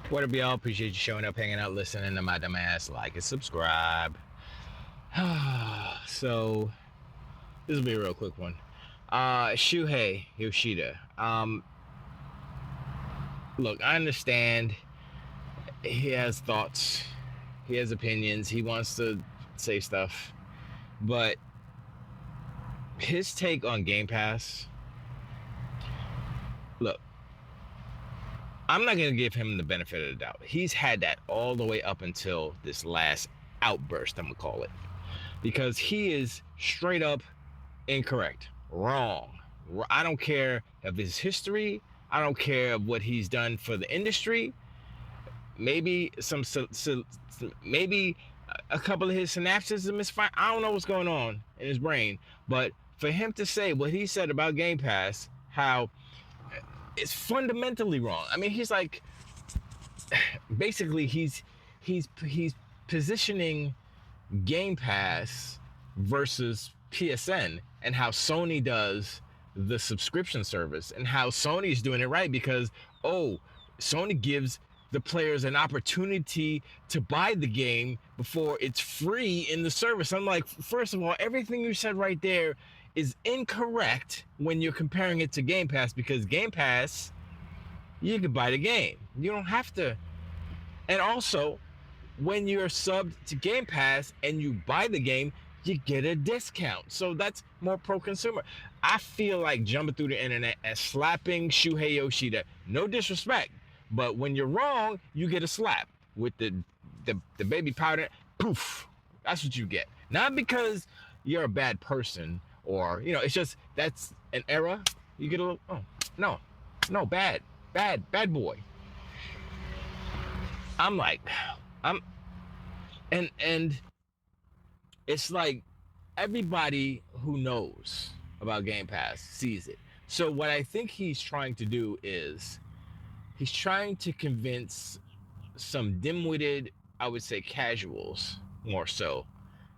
What up, y'all? Appreciate you showing up, hanging out, listening to my dumb ass. Like and subscribe. So this will be a real quick one. Shuhei Yoshida. Look, I understand he has thoughts, he has opinions, he wants to say stuff, but his take on Game Pass. Look, I'm not gonna give him the benefit of the doubt. He's had that all the way up until this last outburst. I'm gonna call it because he is straight up incorrect, wrong. I don't care of his history. I don't care of what he's done for the industry. Maybe maybe a couple of his synapses are misfired. I don't know what's going on in his brain, but for him to say what he said about Game Pass, how it's fundamentally wrong. I mean, he's like, basically, he's positioning Game Pass versus PSN and how Sony does the subscription service and how Sony's doing it right because Sony gives the players an opportunity to buy the game before it's free in the service. I'm like, first of all, everything you said right there is incorrect when you're comparing it to Game Pass because Game Pass, you can buy the game. You don't have to. And also, when you're subbed to Game Pass and you buy the game, you get a discount. So that's more pro consumer. I feel like jumping through the internet and slapping Shuhei Yoshida. No disrespect, but when you're wrong, you get a slap with the baby powder. Poof. That's what you get. Not because you're a bad person or it's just that's an era. You get a little no, no, bad boy. I'm like, I'm and it's like everybody who knows about Game Pass sees it. So what I think he's trying to do is he's trying to convince some dim-witted, I would say casuals more so.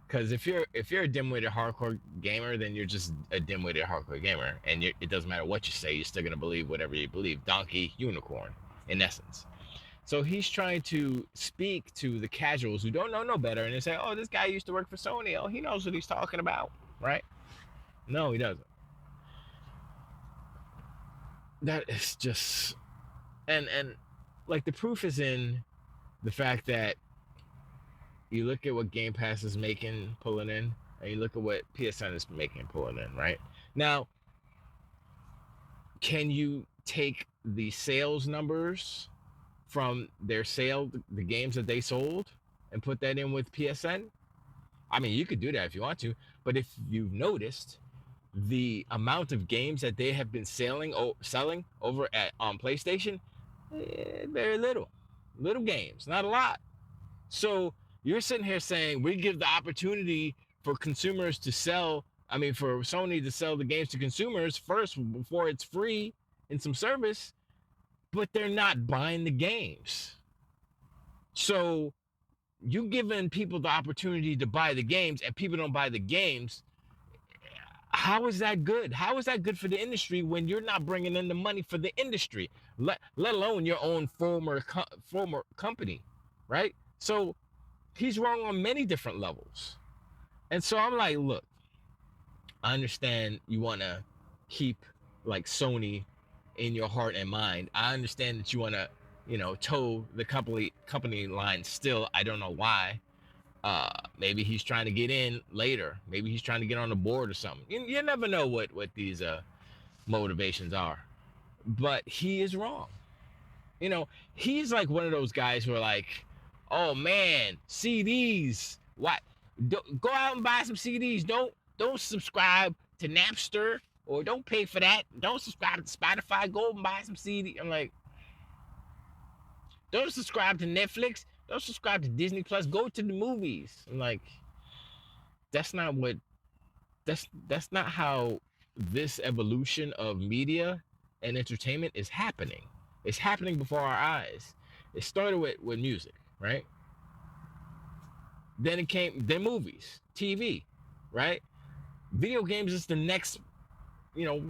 Because if you're a dim-witted hardcore gamer, then you're just a dim-witted hardcore gamer, and it doesn't matter what you say, you're still gonna believe whatever you believe. Donkey, unicorn, in essence. So he's trying to speak to the casuals who don't know no better, and they say, "Oh, this guy used to work for Sony. Oh, he knows what he's talking about, right?" No, he doesn't. That is just and like the proof is in the fact that you look at what Game Pass is making pulling in, and you look at what PSN is making pulling in. Right now, can you take the sales numbers from their sale, the games that they sold, and put that in with PSN? I mean, you could do that if you want to, but if you've noticed, the amount of games that they have been selling over at on PlayStation, very little games, not a lot. So you're sitting here saying we give the opportunity for consumers to sell. I mean, for Sony to sell the games to consumers first before it's free in some service, but they're not buying the games. So you giving people the opportunity to buy the games and people don't buy the games. How is that good? How is that good for the industry when you're not bringing in the money for the industry, let alone your own former company, right? So he's wrong on many different levels. And so I'm like, look, I understand you want to keep like Sony in your heart and mind. I understand that you want to, toe the company line still. I don't know why. Maybe he's trying to get in later. Maybe he's trying to get on the board or something. You never know what these motivations are. But he is wrong. He's like one of those guys who are like, "Oh man, CDs. What? Go out and buy some CDs. Don't subscribe to Napster or don't pay for that. Don't subscribe to Spotify. Go and buy some CD." I'm like, don't subscribe to Netflix. Don't subscribe to Disney Plus. Go to the movies. I'm like, that's not what that's not how this evolution of media and entertainment is happening. It's happening before our eyes. It started with music, right? Then movies, TV, right? Video games is the next, you know,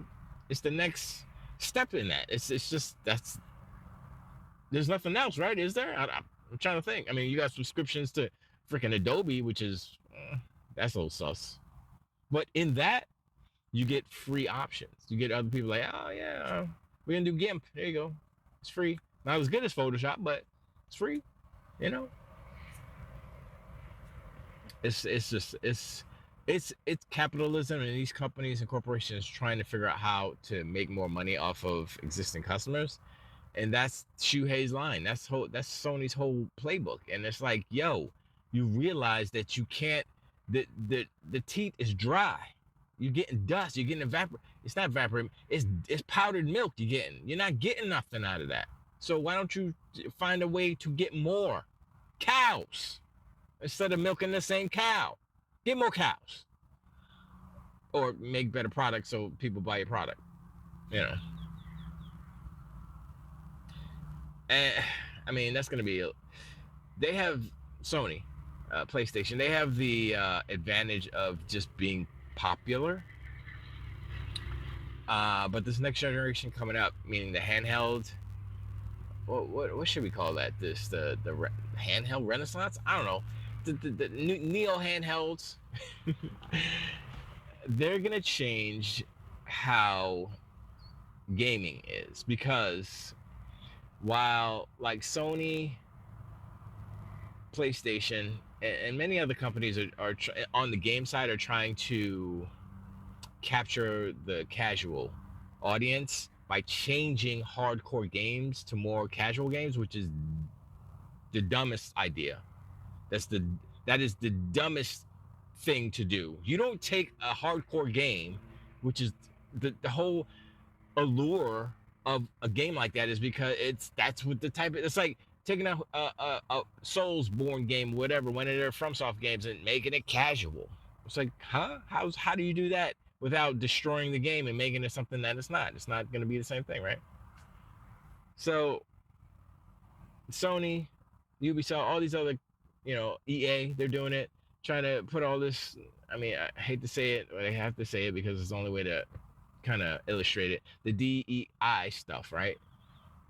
it's the next step in that. It's just There's nothing else, right? Is there? I'm trying to think. I mean, you got subscriptions to freaking Adobe, which is that's a little sus. But in that, you get free options. You get other people like, oh yeah, we're gonna do GIMP. There you go. It's free. Not as good as Photoshop, but it's free. You know, it's just it's capitalism, and these companies and corporations trying to figure out how to make more money off of existing customers. And that's Shuhei's line. That's Sony's whole playbook. And it's like, yo, you realize that you can't. The teat is dry. You're getting dust. You're getting evaporate. It's not evaporating. It's powdered milk. You're getting. You're not getting nothing out of that. So why don't you find a way to get more cows instead of milking the same cow? Get more cows, or make better products so people buy your product. You know. And I mean that's gonna be. They have Sony, PlayStation. They have the advantage of just being popular. But this next generation coming up, meaning the handheld, what should we call that? The handheld renaissance? I don't know. The neo handhelds. They're gonna change how gaming is, because while like Sony, PlayStation, and many other companies are on the game side are trying to capture the casual audience by changing hardcore games to more casual games, which is the dumbest idea. That is the dumbest thing to do. You don't take a hardcore game, which is the whole allure of a game like that is because that's what the type of, it's like taking a Souls-born game, whatever, one of their FromSoft games, and making it casual. It's like, huh? How do you do that without destroying the game and making it something that it's not? It's not going to be the same thing, right? So Sony, Ubisoft, all these other, EA, they're doing it, trying to put all this. I mean, I hate to say it, but I have to say it because it's the only way to kind of illustrate it. The DEI stuff, right,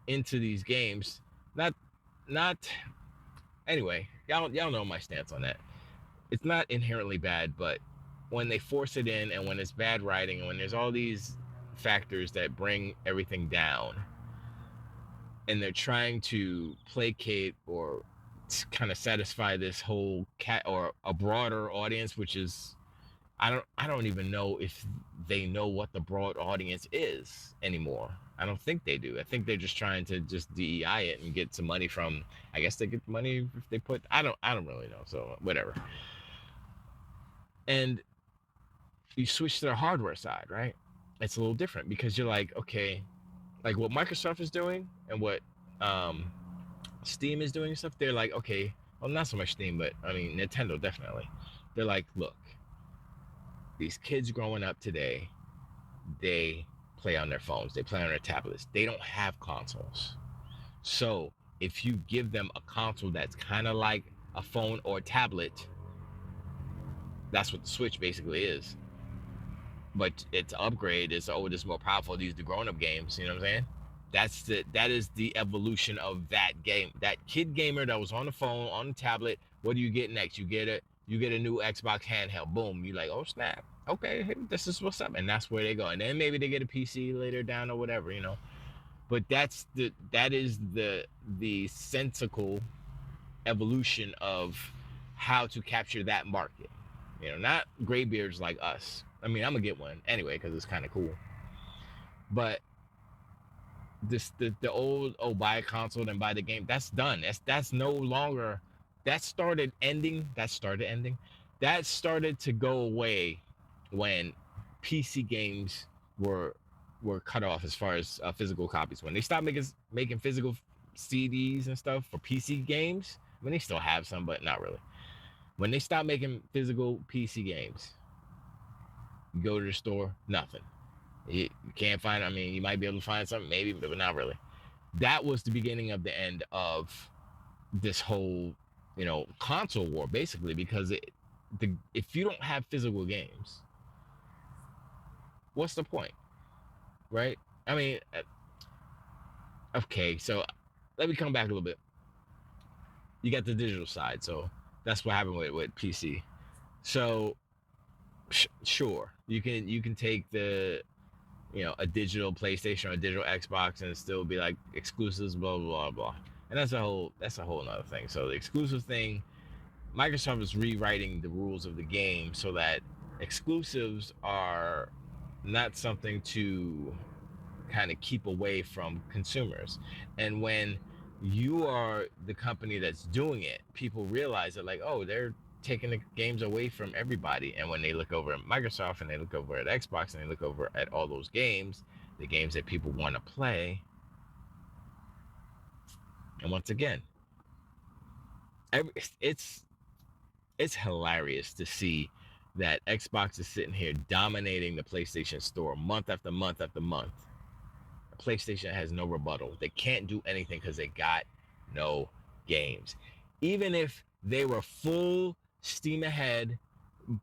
into these games. Not anyway. Y'all know my stance on that. It's not inherently bad, but when they force it in, and when it's bad writing, and when there's all these factors that bring everything down, and they're trying to placate or kind of satisfy this whole cat or a broader audience, which is I don't even know if they know what the broad audience is anymore. I don't think they do. I think they're just trying to just DEI it and get some money from. I guess they get money if they put. I don't really know. So whatever. And you switch to the hardware side, right? It's a little different because you're like, okay, like what Microsoft is doing and what Steam is doing and stuff. They're like, okay, well, not so much Steam, but I mean Nintendo definitely. They're like, look, these kids growing up today, they play on their phones, they play on their tablets, they don't have consoles. So if you give them a console that's kind of like a phone or a tablet, that's what the Switch basically is. But its upgrade is, oh, it's more powerful. These are the grown-up games. You know what I'm saying? That is the evolution of that game. That kid gamer that was on the phone, on the tablet. What do you get next? You get a new Xbox handheld. Boom. You like, oh snap. Okay, hey, this is what's up, and that's where they go. And then maybe they get a PC later down or whatever, But that is the sensical evolution of how to capture that market. Not graybeards like us. I mean, I'm gonna get one anyway because it's kind of cool. But the old, oh, buy a console then buy the game, that's done. That's no longer. That started ending. That started to go away when PC games were cut off as far as physical copies. When they stopped making physical CDs and stuff for PC games. I mean, they still have some, but not really. When they stopped making physical PC games, you go to the store, nothing. You can't find. I mean, you might be able to find something, maybe, but not really. That was the beginning of the end of this whole, console war, basically, because if you don't have physical games, what's the point, right? I mean, okay, so let me come back a little bit. You got the digital side, so that's what happened with PC. So sure, you can take the a digital PlayStation or a digital Xbox and still be like exclusives, blah blah blah. And that's a whole another thing. So the exclusive thing, Microsoft is rewriting the rules of the game so that exclusives are not something to kind of keep away from consumers. And when you are the company that's doing it, people realize that, like, oh, they're taking the games away from everybody. And when they look over at Microsoft and they look over at Xbox and they look over at all those games, the games that people want to play, and once again, it's hilarious to see that Xbox is sitting here dominating the PlayStation store month after month after month. PlayStation has no rebuttal. They can't do anything because they got no games. Even if they were full steam ahead,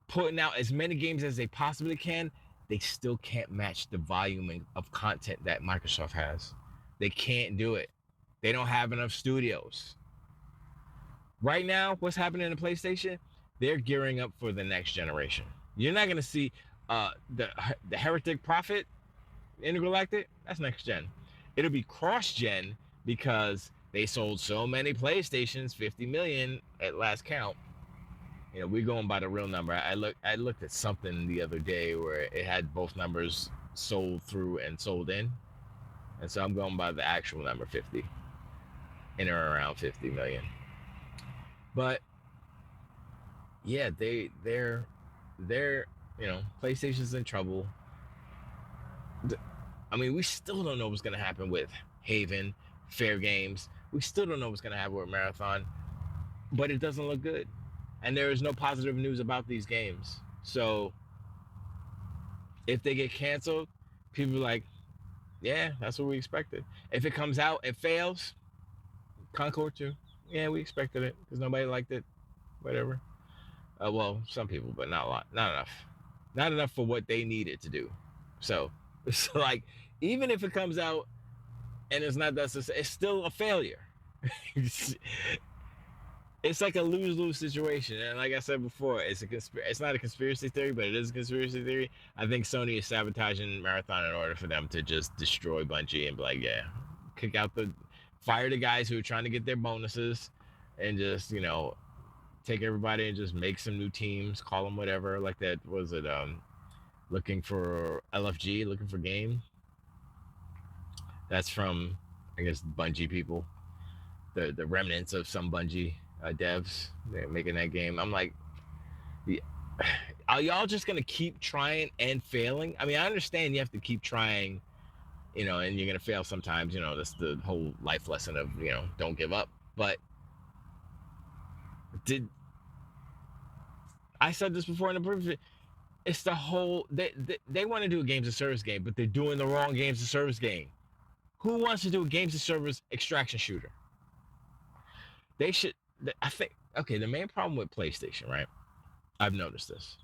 putting out as many games as they possibly can, they still can't match the volume of content that Microsoft has. They can't do it. They don't have enough studios. Right now, what's happening in PlayStation? They're gearing up for the next generation. You're not going to see the Heretic Prophet Intergalactic. That's next gen. It'll be cross gen because they sold so many PlayStations, 50 million at last count. We're going by the real number. I looked at something the other day where it had both numbers sold through and sold in, and so I'm going by the actual number, 50, in or around 50 million. But yeah, they're PlayStation's in trouble. I mean, we still don't know what's gonna happen with Haven, Fair Games. We still don't know what's gonna happen with Marathon, but it doesn't look good. And there is no positive news about these games. So if they get canceled, people are like, yeah, that's what we expected. If it comes out, it fails, Concord 2, yeah, we expected it because nobody liked it, whatever. Well, some people, but not a lot, not enough. Not enough for what they needed to do. So it's like, even if it comes out and it's not that, it's still a failure. It's like a lose-lose situation, and like I said before, it's not a conspiracy theory, but it is a conspiracy theory. I think Sony is sabotaging Marathon in order for them to just destroy Bungie and be like, yeah, fire the guys who are trying to get their bonuses, and just take everybody and just make some new teams, call them whatever, like that. Was it looking for LFG, looking for game? That's from, I guess, Bungie people, the remnants of some Bungie devs. They're making that game. I'm like, are y'all just gonna keep trying and failing? I mean, I understand you have to keep trying, and you're gonna fail sometimes. That's the whole life lesson of don't give up. But I said this before in the previous? It's the whole they want to do a games of service game, but they're doing the wrong games of service game. Who wants to do a games of service extraction shooter? They should. I think, okay, the main problem with PlayStation, right? I've noticed this.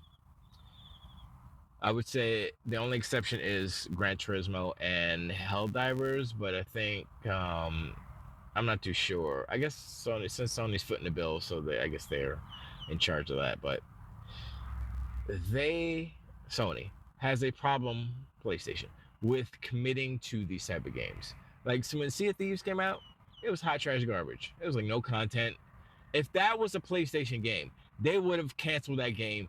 I would say the only exception is Gran Turismo and Helldivers, but I think I'm not too sure. I guess since Sony's footing the bill, so I guess they're in charge of that. But Sony has a problem, PlayStation, with committing to these type of games. Like, so when Sea of Thieves came out, it was hot trash garbage. It was like no content. If that was a PlayStation game, they would have canceled that game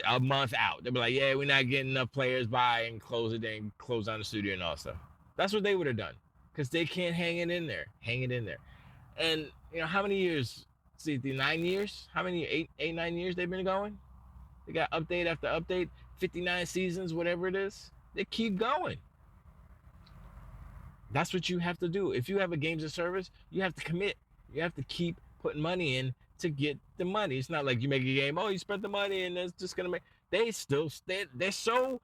a month out. They'd be like, yeah, we're not getting enough players by, and close it, and close down the studio and all stuff. That's what they would have done, because they can't hang it in there. And how many years? See, 9 years? How many? 9 years they've been going? They got update after update, 59 seasons, whatever it is. They keep going. That's what you have to do. If you have a games of service, you have to commit. You have to keep putting money in to get the money. It's not like you make a game, oh, you spent the money and it's just gonna make. They're so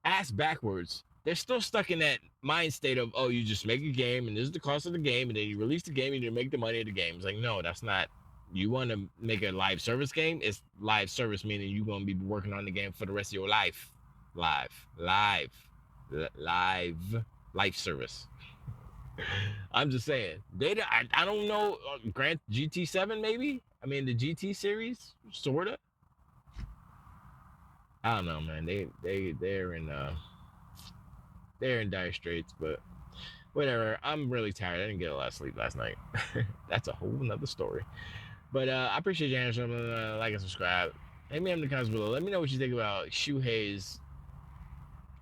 ass backwards. They're still stuck in that mind state of, oh, you just make a game and this is the cost of the game, and then you release the game and you make the money of the game. It's like, no, that's not. You want to make a live service game? It's live service, meaning you're gonna be working on the game for the rest of your life. Live service. I'm just saying. I don't know. Grant GT7 maybe. I mean the GT series, sorta. I don't know, man. They're in dire straits, but whatever. I'm really tired. I didn't get a lot of sleep last night. That's a whole nother story. But I appreciate you answering. Like and subscribe. Hit me up in the comments below. Let me know what you think about Shuhei's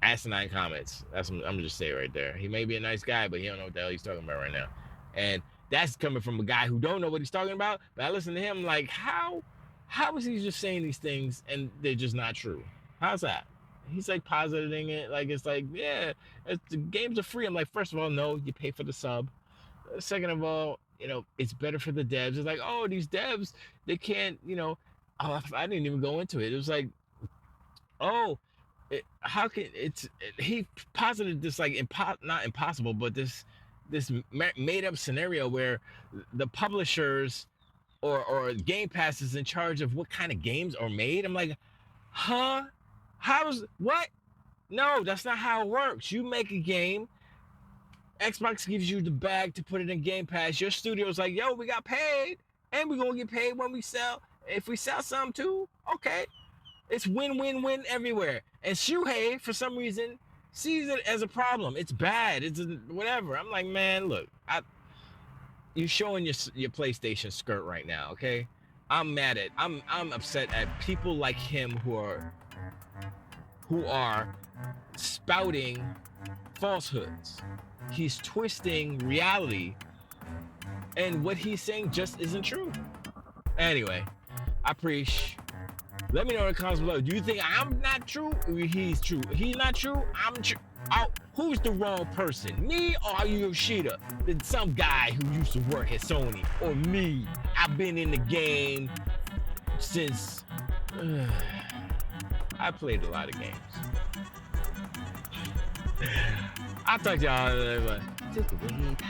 asinine comments. That's what I'm gonna just say right there. He may be a nice guy, but he don't know what the hell he's talking about right now. And that's coming from a guy who don't know what he's talking about. But I listen to him like, how is he just saying these things and they're just not true? How's that? He's like positing it like it's like, yeah, the games are free. I'm like, first of all, no, you pay for the sub. Second of all, it's better for the devs. It's like, oh, these devs, they can't, I didn't even go into it. It was like, oh, how can he posited this like not impossible, but this made up scenario where the publishers or Game Pass is in charge of what kind of games are made. I'm like, huh? How's what? No, that's not how it works. You make a game. Xbox gives you the bag to put it in Game Pass. Your studio's like, yo, we got paid, and we're gonna get paid when we sell. If we sell some too, okay. It's win-win-win everywhere. And Shuhei, for some reason, sees it as a problem. It's bad. It's whatever. I'm like, man, look, you're showing your PlayStation skirt right now, okay? I'm upset at people like him who are spouting falsehoods. He's twisting reality, and what he's saying just isn't true. Anyway, I appreciate. Let me know in the comments below. Do you think I'm not true or he's true? He's not true, I'm true. Oh, who's the wrong person? Me or Yoshida? Some guy who used to work at Sony. Or me? I've been in the game since... I played a lot of games. I'll talk to y'all later, but just wait.